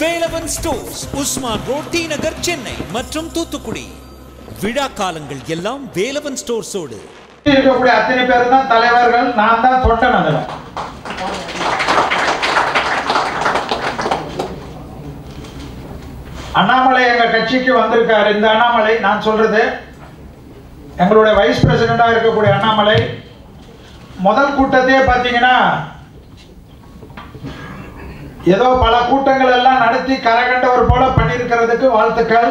Velavan stores, Usman road, T Nagar, Chennai மற்றும் தூத்துக்குடி. விழா காலங்கள் எல்லாம் வேலவன் ஸ்டோர்ஸோடு. இருக்கக்கூடிய அத்தனை பேர் தான் தலைவர்கள், நான் தான் தொண்டன். அதில் அண்ணாமலை எங்க கட்சிக்கு வந்திருக்காரு. இந்த அண்ணாமலை நான் சொல்றது எங்களுடைய வைஸ் பிரசிடண்டா இருக்கக்கூடிய அண்ணாமலை. முதல் கூட்டத்தையே பார்த்தீங்கன்னா ஏதோ பல கூட்டங்கள் எல்லாம் நடத்தி கரகண்டவர் போல பண்ணியிருக்கிறதுக்கு வாழ்த்துக்கள்.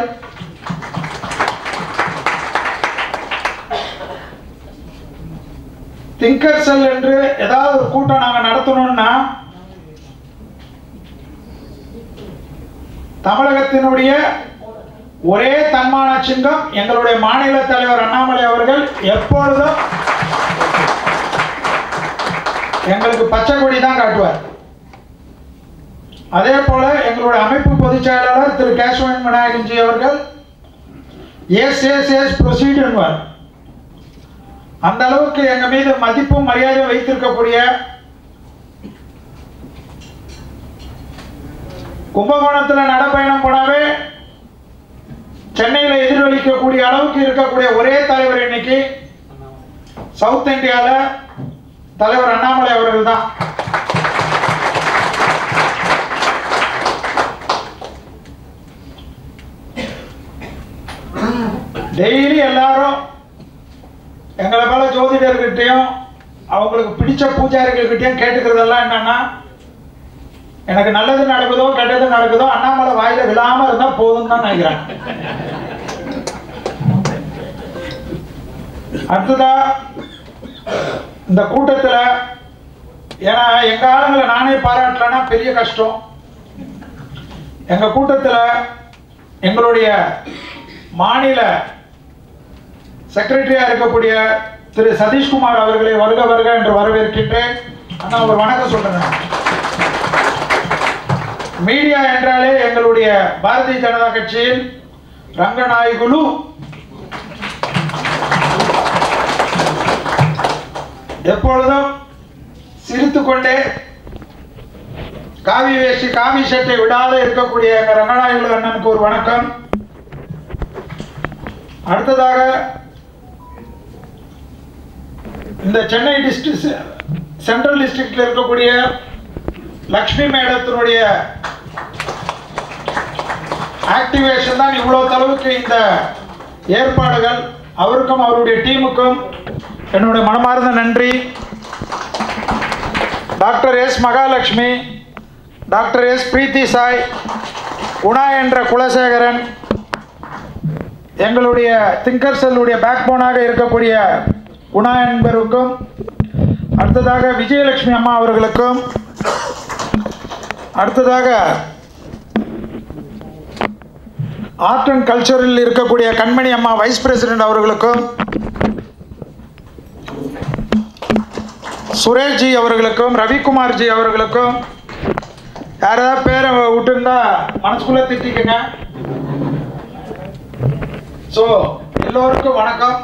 திங்கர் செல் என்று ஏதாவது ஒரு கூட்டம் நாங்க நடத்தணும்னா தமிழகத்தினுடைய ஒரே தன்மான சிங்கம் எங்களுடைய மாநில தலைவர் அண்ணாமலை அவர்கள் எப்பொழுதும் எங்களுக்கு பச்சை கொடி தான் காட்டுவார். அதே போல எங்களுடைய அமைப்பு பொதுச் செயலாளர் திரு கேசவன் விநாயகன்ஜி அவர்கள் எஸ் ப்ரொசீட் என்பார். அந்த அளவுக்கு எங்க மீது மதிப்பும் மரியாதையும் வைத்திருக்கக்கூடிய கும்பகோணத்தில் நடைபயணம் போனாவே சென்னையில் எதிரொலிக்கக்கூடிய அளவுக்கு இருக்கக்கூடிய ஒரே தலைவர் இன்னைக்கு சவுத் இந்தியாவில் தலைவர் அண்ணாமலை அவர்கள் தான். டெய்லி எல்லாரும் எங்களை போல ஜோதிடர்கிட்டையும் அவங்களுக்கு பிடிச்ச பூஜாரிகள்கிட்டையும் கேட்டுக்கிறதெல்லாம் என்னன்னா, எனக்கு நல்லது நடக்குதோ கெட்டது நடக்குதோ அண்ணாமலை வாயில விழாம இருந்தா போதும் தான் நினைக்கிறேன். அடுத்ததா இந்த கூட்டத்துல ஏன்னா எங்க ஆளுங்களை நானே பாராட்டலன்னா பெரிய கஷ்டம். எங்க கூட்டத்துல எங்களுடைய மாநில செக்ரட்டரியா இருக்கக்கூடிய திரு சதீஷ்குமார் அவர்களை வருக வருக என்று வரவேற்கின்றேன். ஆனா ஒரு வணக்கம் சொல்றேன். மீடியா என்றாலே எங்களுடைய பாரதிய ஜனதா கட்சியில் ரங்கநாயகுலு எப்பொழுதும் சிரித்துக்கொண்டே காவி வேஷ்டி காவி சட்டை விடாத இருக்கக்கூடிய ரங்கநாயகுலு அண்ணனுக்கு ஒரு வணக்கம். அடுத்ததாக இந்த சென்னை டிஸ்ட்ரிக்ட் சென்ட்ரல் டிஸ்ட்ரிக்ட்ல இருக்கக்கூடிய லக்ஷ்மி மேடத்தினுடைய ஆக்டிவேஷன் தான் இவ்வளவு அளவுக்கு இந்த ஏற்பாடுகள். அவருக்கும் அவருடைய டீமுக்கும் என்னுடைய மனமார்ந்த நன்றி. Doctor S Mahalakshmi, doctor S Preethi Sai, Guna என்ற குலசேகரன், எங்களுடைய திங்கர் செல்லுடைய பேக் போனாக இருக்கக்கூடிய குணா என்பவருக்கும், அடுத்ததாக விஜயலட்சுமி அம்மா அவர்களுக்கும், அடுத்ததாக ஆர்ட் அண்ட் கல்ச்சரில் இருக்கக்கூடிய கண்மணி அம்மா வைஸ் பிரசிடென்ட் அவர்களுக்கும், சுரேஷ்ஜி அவர்களுக்கும், ரவிக்குமார்ஜி அவர்களுக்கும், யாராவது பேரை விட்டுருந்தா மனசுக்குள்ள திட்டிக்குங்க. ஸோ எல்லோருக்கும் வணக்கம்.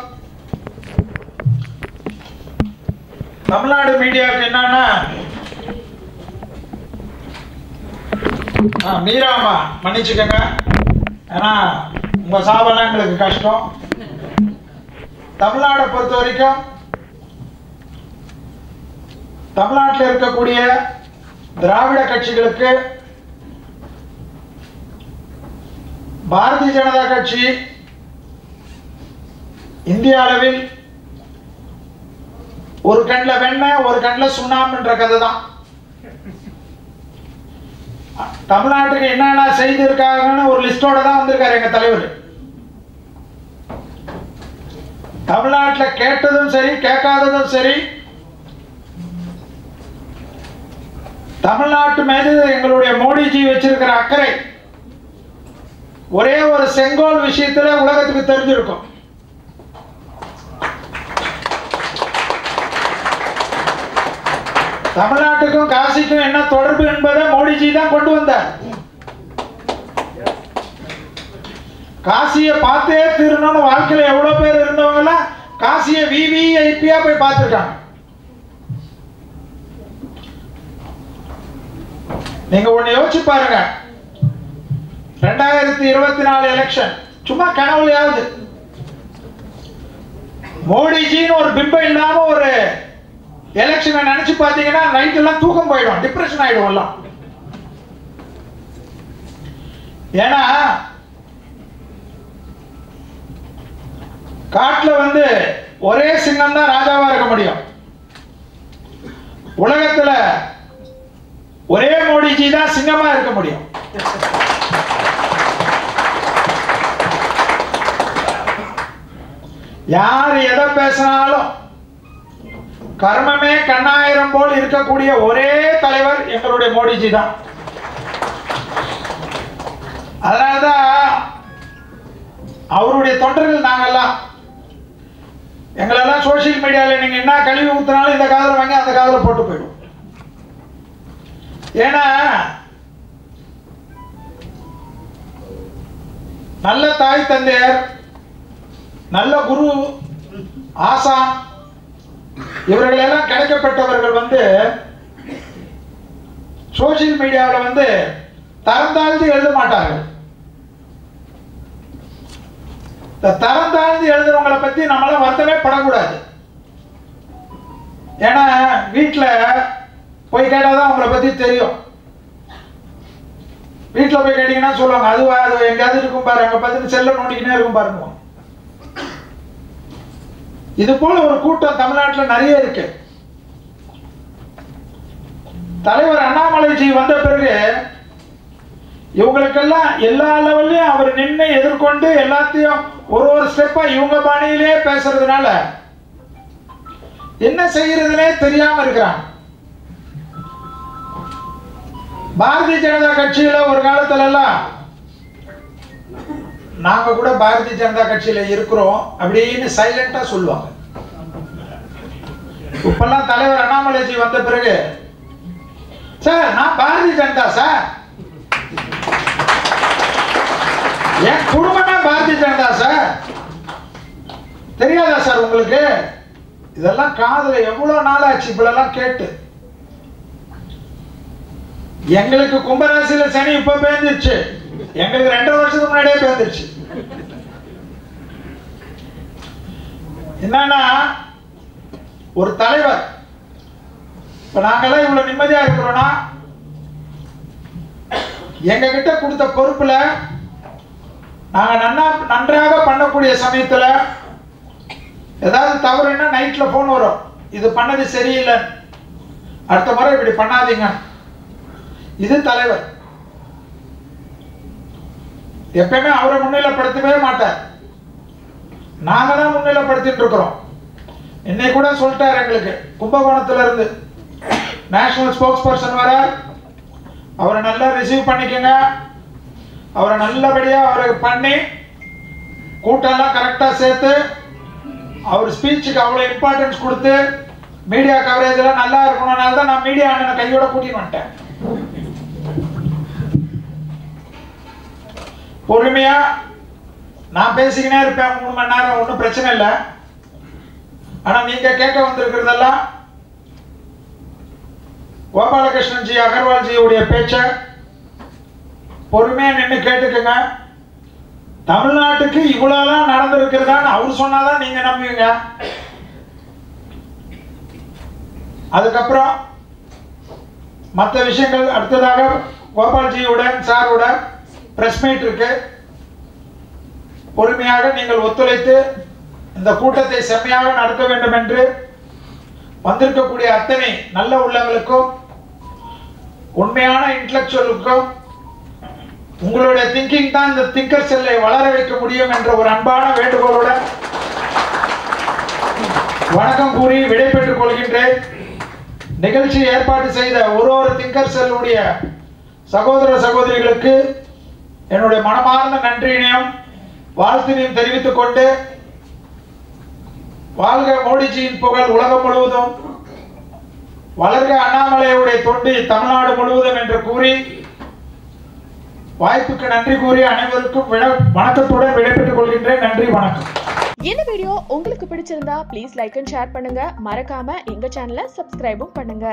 தமிழ்நாடு மீடியாவுக்கு என்னன்னா மீராமா மன்னிச்சுக்கங்க, ஏன்னா உங்க சாபம் எங்களுக்கு கஷ்டம். தமிழ்நாடை பொறுத்த வரைக்கும் தமிழ்நாட்டில் இருக்கக்கூடிய திராவிட கட்சிகளுக்கு பாரதிய ஜனதா கட்சி இந்திய அளவில் ஒரு கண்ணில் வெண்ணெய் ஒரு கண்ணில் சுண்ணாம்புன்ற கதை தான். தமிழ்நாட்டுக்கு என்னென்ன செய்திருக்காங்கன்னு ஒரு லிஸ்டோட தான் வந்திருக்காரு எங்க தலைவர். தமிழ்நாட்டில் கேட்டதும் சரி கேட்காததும் சரி, தமிழ்நாட்டு மீது எங்களுடைய மோடிஜி வச்சிருக்கிற அக்கறை ஒரே ஒரு செங்கோல் விஷயத்துல உலகத்துக்கு தெரிஞ்சிருக்கும். தமிழ்நாட்டுக்கும் காசிக்கும் என்ன தொடர்பு என்பதை மோடிஜி தான் கொண்டு வந்தார். காசியை பார்த்தே தீரணும்னு வாழ்க்கையில எவ்வளவு பேர் இருந்தவங்க காசியை விவிஐபியா போய் பார்த்துருக்காங்க. நீங்க ஒண்ணு யோசிச்சு பாருங்க, 2024 எலெக்ஷன் சும்மா கனவுலையாவது மோடிஜின்னு ஒரு பிம்பம் இல்லாம ஒரு எலெக்ஷனை நினைச்சு பாத்தீங்கன்னா நைட் எல்லாம் தூக்கம் போயிடும், டிப்ரெஷன் ஆயிடும் எல்லாம். ஏன்னா காட்டுல வந்து ஒரே சிங்கம் தான் ராஜாவா இருக்க முடியும். உலகத்துல ஒரே மோடிஜி தான் சிங்கமா இருக்க முடியும். யார் எதை பேசினாலும் கர்மமே கண்ணாயிரம் போல் இருக்கக்கூடிய ஒரே தலைவர் எங்களுடைய மோடிஜி தான். அதனால்தான் அவருடைய தொண்டர்கள் நாங்கெல்லாம் எங்களெல்லாம் சோசியல் மீடியாவில் நீங்க என்ன கழிவு ஊத்தினாலும் இந்த காதல வாங்கி அந்த காதல போட்டு போயிடும். ஏன்னா நல்ல தாய் தந்தையர், நல்ல குரு ஆசான் இவர்களெல்லாம் கிடைக்கப்பட்டவர்கள் வந்து சோசியல் மீடியாவில் வந்து தரம் தாழ்ந்து எழுத மாட்டார்கள். தரம் தாழ்ந்து எழுதுறவங்களை பத்தி நம்மளால வருத்தமே படக்கூடாது. ஏன்னா வீட்டில் போய் கேட்டாதான் அவங்கள பத்தி தெரியும். வீட்டில் போய் கேட்டீங்கன்னா சொல்லுவாங்க, அதுவா அது எங்கேயாவது இருக்கும் பாரு, அங்க பார்த்துட்டு செல்ல நோண்டிக்கினே இருக்கும் பாருங்க. இது போல ஒரு கூட்டம் தமிழ்நாட்டில் நிறைய இருக்கு. தலைவர் அண்ணாமலைஜி வந்த பிறகு இவங்களுக்கெல்லாம் எல்லா லெவல்லையும் அவர் நின்று எதிர்கொண்டு எல்லாத்தையும் ஒரு ஸ்டெப்பா இவங்க பாணியிலே பேசுறதுனால என்ன செய்யறதுனே தெரியாம இருக்கிறாங்க. பாரதிய ஜனதா கட்சியில ஒரு காலத்துல எல்லாம் நாங்க கூட பாரதிய ஜனதா கட்சியில இருக்கிறோம் அப்படின்னு சைலண்டா சொல்லுவாங்க. இப்பெல்லாம் தலைவர் அண்ணாமலைஜி வந்த பிறகு, சார் நான் பாரதிய ஜனதா சார், என் குடும்பமே பாரதிய ஜனதா சார், தெரியாதா சார் உங்களுக்கு? இதெல்லாம் காதுல எவ்வளவு நாள் ஆச்சு இப்பெல்லாம் கேட்டு. எங்களுக்கு கும்பராசியில சனி இப்ப பேர்ந்துருச்சு, எங்களுக்கு 2 வருஷத்துக்கு முன்னாடியே பேர்ந்துருச்சு. என்னன்னா ஒரு தலைவர், இப்ப நாங்கெல்லாம் இவ்வளவு நிம்மதியா இருக்கிறோம்னா எங்க கிட்ட கொடுத்த பொறுப்புல நாங்க நன்றாக பண்ணக்கூடிய சமயத்துல ஏதாவது தவறுன்னா நைட்ல போன் வரும், இது பண்ணது சரியில்லை, அடுத்த முறை இப்படி பண்ணாதீங்க. இது தலைவர். எப்பயுமே அவரை முன்னிலைப்படுத்தவே மாட்டார், நாங்க தான் முன்னிலைப்படுத்திட்டு இருக்கிறோம். இன்னைக்கு கூட சொல்லிட்டார், எங்களுக்கு கும்பகோணத்துல இருந்து நேஷனல் ஸ்போக்ஸ் பர்சன் வர, அவரை நல்லா ரிசீவ் பண்ணிக்கங்க, அவரை நல்லபடியா அவருக்கு பண்ணி கூட்டம்லாம் கரெக்டா சேர்த்து அவர் ஸ்பீச்சுக்கு அவ்வளவு இம்பார்ட்டன்ஸ் கொடுத்து மீடியா கவரேஜ் எல்லாம் நல்லா இருக்கணும்னால தான் நான் மீடியா அண்ணனை கையோட கூட்டின்னு வந்துட்டேன். பொறுமையா நான் பேசிக்கினே இருப்பேன் 3 மணி நேரம், ஒன்றும் பிரச்சனை இல்லை. ஆனா நீங்க கேட்க வந்திருக்கிறதெல்லாம் கோபாலகிருஷ்ணன் ஜி அகர்வால் ஜியுடைய பேச்ச பொறுமையா நின்று கேட்டுக்குங்க. தமிழ்நாட்டுக்கு இவ்வளவுலாம் நடந்திருக்கிறதான்னு அவர் சொன்னாதான் நீங்க நம்புவீங்க. அதுக்கப்புறம் மற்ற விஷயங்கள் அடுத்ததாக கோபால்ஜியோட சாரோட பிரஸ் மீட் இருக்கு. பொறுமையாக நீங்கள் ஒத்துழைத்து இந்த கூட்டத்தை செம்மையாக நடத்த வேண்டும் என்று வந்திருக்கக்கூடிய அத்தனை நல்ல உள்ளங்களுக்கும் உண்மையான இன்டெலெக்சுவலுக்கும் உங்களுடைய திங்கிங் தான் இந்த திங்கர் செல்லை வளர வைக்க முடியும் என்ற ஒரு அன்பான வேண்டுகோளோட வணக்கம் கூறி விடைபெற்றுக் கொள்கின்றேன். நிகழ்ச்சி ஏற்பாடு செய்த ஒரு திங்கர் செல்லுடைய சகோதர சகோதரிகளுக்கு என்னுடைய மனமார்ந்த நன்றியினையும் வாழ்த்தினையும் தெரிவித்துக் கொண்டு, வாழ்க மோடிஜியின் புகழ் உலகம் முழுவதும், வளர்க அண்ணாமலையுடைய தொண்டு தமிழ்நாடு முழுவதும் என்று கூறி வாய்ப்புக்கு நன்றி கூறி அனைவருக்கும் வணக்கத்துடன் விடைபெற்றுக் கொள்கின்றேன். நன்றி, வணக்கம். இந்த வீடியோ உங்களுக்கு பிடிச்சிருந்தா ப்ளீஸ் லைக் அண்ட் ஷேர் பண்ணுங்க. மறக்காம எங்க சேனலை சப்ஸ்கிரைபும் பண்ணுங்க.